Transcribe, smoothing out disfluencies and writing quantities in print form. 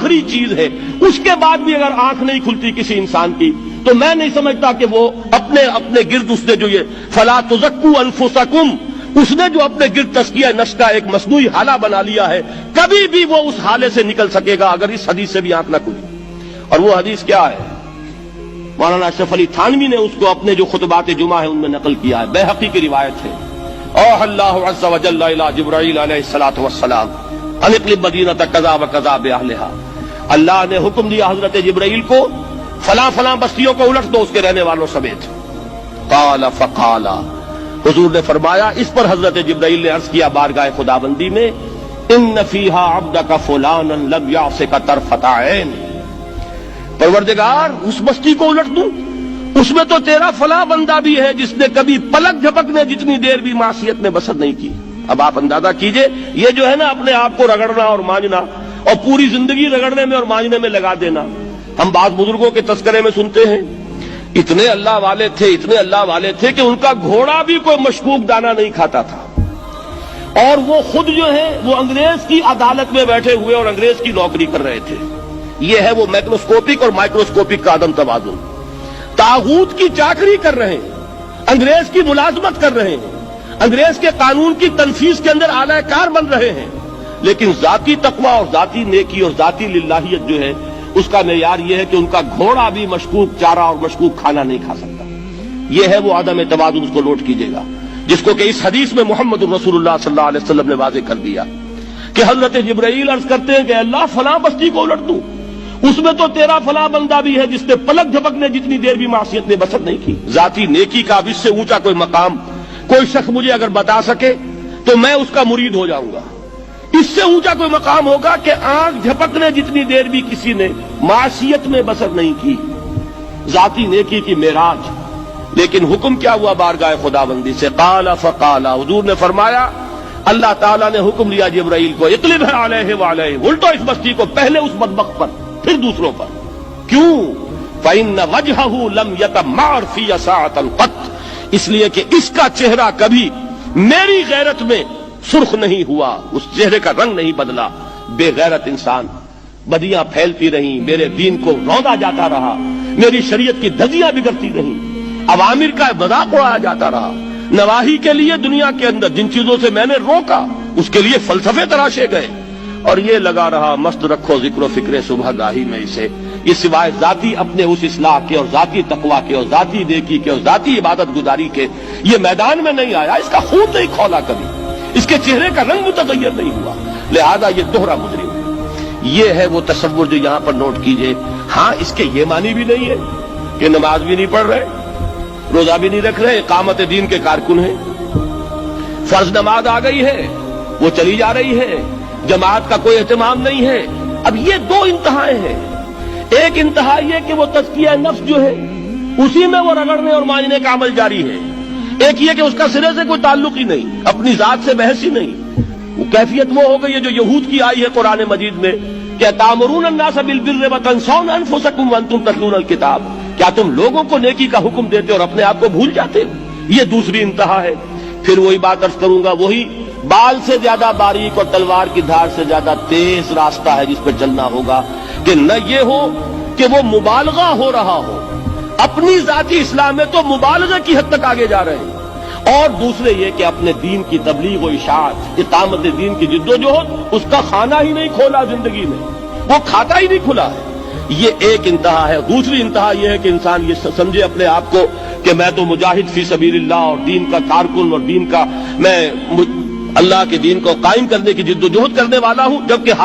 آخری چیز ہے، اس کے بعد بھی اگر آنکھ نہیں کھلتی کسی انسان کی تو میں نہیں سمجھتا کہ وہ اپنے گرد اس نے جو یہ فلا تزکوا انفسکم، اس نے جو اپنے گرد تزکیہ نفس کا ایک مصنوعی حالہ بنا لیا ہے، کبھی بھی وہ اس حالے سے نکل سکے گا اگر اس حدیث سے بھی آنکھ نہ کھلی۔ اور وہ حدیث کیا ہے؟ مولانا اشرف علی تھانوی نے اس کو اپنے جو خطبات جمعہ ہیں ان میں نقل کیا ہے، بیہقی کی روایت ہے۔ اوحى اللہ عز وجل الى جبرائیل علیہ الصلوۃ والسلام ان اقلب مدینۃ کذا وکذا باہلھا، اللہ نے حکم دیا حضرت جبرائیل کو فلاں فلاں بستیوں کو الٹ دو اس کے رہنے والوں سمیت۔ قال فقال، حضور نے فرمایا، اس پر حضرت جبرائیل نے عرض کیا بارگاہ خداوندی میں، ان فیہا عبدک فلانا لم یعصک طرفۃ عین، پروردگار اس بستی کو الٹ دوں، اس میں تو تیرا فلاں بندہ بھی ہے جس نے کبھی پلک جھپکنے جتنی دیر بھی معصیت میں بسر نہیں کی۔ اب آپ اندازہ کیجئے، یہ جو ہے نا اپنے آپ کو رگڑنا اور مانجنا اور پوری زندگی رگڑنے میں اور مانجنے میں لگا دینا، ہم بعض بزرگوں کے تذکرے میں سنتے ہیں اتنے اللہ والے تھے کہ ان کا گھوڑا بھی کوئی مشکوک دانہ نہیں کھاتا تھا، اور وہ خود جو ہے وہ انگریز کی عدالت میں بیٹھے ہوئے اور انگریز کی نوکری کر رہے تھے۔ یہ ہے وہ میکروسکوپک اور مائکروسکوپک کا عدم توازن، طاغوت کی چاکری کر رہے ہیں، انگریز کی ملازمت کر رہے ہیں، انگریز کے قانون کی تنفیذ کے اندر اعلی کار بن رہے ہیں، لیکن ذاتی تقوی اور ذاتی نیکی اور ذاتی للہیت جو ہے اس کا معیار یہ ہے کہ ان کا گھوڑا بھی مشکوک چارہ اور مشکوک کھانا نہیں کھا سکتا۔ یہ ہے وہ عدم توازن، اس کو نوٹ کیجئے گا، جس کو کہ اس حدیث میں محمد رسول اللہ صلی اللہ علیہ وسلم نے واضح کر دیا کہ حضرت جبرائیل عرض کرتے ہیں کہ اللہ فلاں بستی کو الٹ دوں، اس میں تو تیرا فلاں بندہ بھی ہے جس نے پلک جھپکنے جتنی دیر بھی معصیت میں بسر نہیں کی۔ ذاتی نیکی کا اب اس سے اونچا کوئی مقام کوئی شخص مجھے اگر بتا سکے تو میں اس کا مرید ہو جاؤں گا۔ اس سے اونچا کوئی مقام ہوگا کہ آنکھ جھپکنے جتنی دیر بھی کسی نے معصیت میں بسر نہیں کی، ذاتی نیکی کی معراج۔ لیکن حکم کیا ہوا بارگاہ خداوندی سے؟ قال فقال، حضور نے فرمایا، اللہ تعالیٰ نے حکم دیا جبرائیل کو، اقلب علیہ وعلیہ، الٹو اس بستی کو، پہلے اس بدبخت پر پھر دوسروں پر۔ کیوں؟ فإن وجہہ لم یتمعر فی ساعۃ قط، اس لیے کہ اس کا چہرہ کبھی میری غیرت میں سرخ نہیں ہوا، اس چہرے کا رنگ نہیں بدلا۔ بے غیرت انسان، بدیاں پھیلتی رہیں، میرے دین کو روندا جاتا رہا، میری شریعت کی دھجیاں بگڑتی رہیں، عوامر کا مذاق اڑایا جاتا رہا، نواہی کے لیے دنیا کے اندر جن چیزوں سے میں نے روکا اس کے لیے فلسفے تراشے گئے، اور یہ لگا رہا مست رکھو ذکر و فکر صبح گاہی میں اسے، یہ سوائے ذاتی اپنے اس اصلاح کے اور ذاتی تقوی کے اور ذاتی نیکی کے اور ذاتی عبادت گزاری کے یہ میدان میں نہیں آیا، اس کا خون نہیں کھولا کبھی، اس کے چہرے کا رنگ متغیر نہیں ہوا، لہذا یہ دوہرا مجرم ہے۔ یہ ہے وہ تصور جو یہاں پر نوٹ کیجئے۔ ہاں اس کے یہ معنی بھی نہیں ہے کہ نماز بھی نہیں پڑھ رہے، روزہ بھی نہیں رکھ رہے، اقامت دین کے کارکن ہیں، فرض نماز آ گئی ہے وہ چلی جا رہی ہے، جماعت کا کوئی اہتمام نہیں ہے۔ اب یہ دو انتہائیں ہیں، ایک انتہا یہ کہ وہ تزکیہ نفس جو ہے اسی میں وہ رگڑنے اور مانجنے کا عمل جاری ہے، ایک یہ کہ اس کا سرے سے کوئی تعلق ہی نہیں، اپنی ذات سے بحث ہی نہیں۔ وہ کیفیت وہ ہو گئی ہے جو یہود کی آئی ہے قرآن مجید میں کہ تامرون الناس بالبر وتنسون انفسکم وانتم تتلون الکتاب، کیا تم لوگوں کو نیکی کا حکم دیتے اور اپنے آپ کو بھول جاتے ہو؟ یہ دوسری انتہا ہے۔ پھر وہی بات عرض کروں گا، وہی بال سے زیادہ باریک اور تلوار کی دھار سے زیادہ تیز راستہ ہے جس پہ چلنا ہوگا، کہ نہ یہ ہو کہ وہ مبالغہ ہو رہا ہو، اپنی ذاتی اصلاح میں تو مبالغہ کی حد تک آگے جا رہے ہیں، اور دوسرے یہ کہ اپنے دین کی تبلیغ و اشاعت، اقامت دین کی جد و جہد، اس کا کھانا ہی نہیں کھولا زندگی میں، وہ کھاتا ہی نہیں کھلا ہے۔ یہ ایک انتہا ہے۔ دوسری انتہا یہ ہے کہ انسان یہ سمجھے اپنے آپ کو کہ میں تو مجاہد فی سبیل اللہ اور دین کا کارکن اور دین کا میں اللہ کے دین کو قائم کرنے کی جد و جہد کرنے والا ہوں، جبکہ